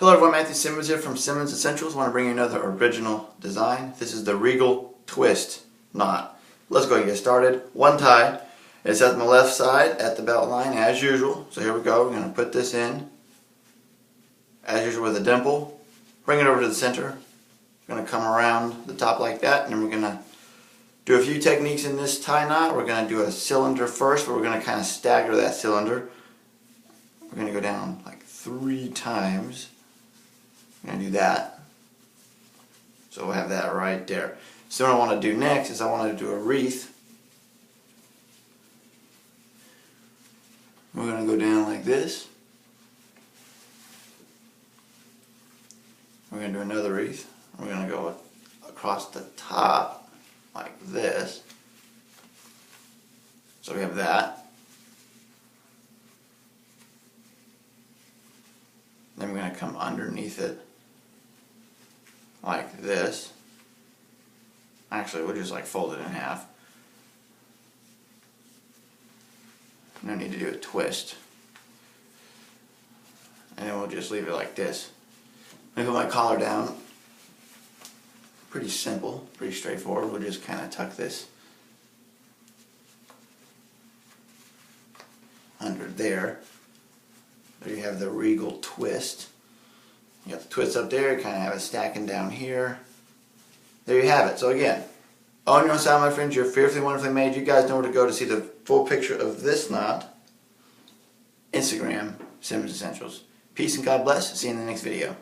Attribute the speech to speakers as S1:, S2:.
S1: Hello everyone, Matthew Simmons here from Simmons Essentials. I want to bring you another original design. This is the Regal Twist knot. Let's go and get started. One tie. It's at my left side at the belt line as usual. So here we go. We're going to put this in as usual with a dimple. Bring it over to the center. We're going to come around the top like that, and then we're going to do a few techniques in this tie knot. We're going to do a cylinder first, but we're going to kind of stagger that cylinder. We're going to go down like 3 times. I'm going to do that. So we'll have that right there. So what I want to do next is I want to do a wreath. We're going to go down like this. We're going to do another wreath. We're going to go across the top like this. So we have that. Then we're going to come underneath it like this. Actually, we'll just like fold it in half. No need to do a twist. And then we'll just leave it like this. Let me put my collar down. Pretty simple, pretty straightforward. We'll just kind of tuck this under there. There you have the Regal Twist. You got the twist up there, kind of have it stacking down here. There you have it. So again, on your own side, my friends, you're fearfully, wonderfully made. You guys know where to go to see the full picture of this knot. Instagram, Simmons Essentials. Peace and God bless. See you in the next video.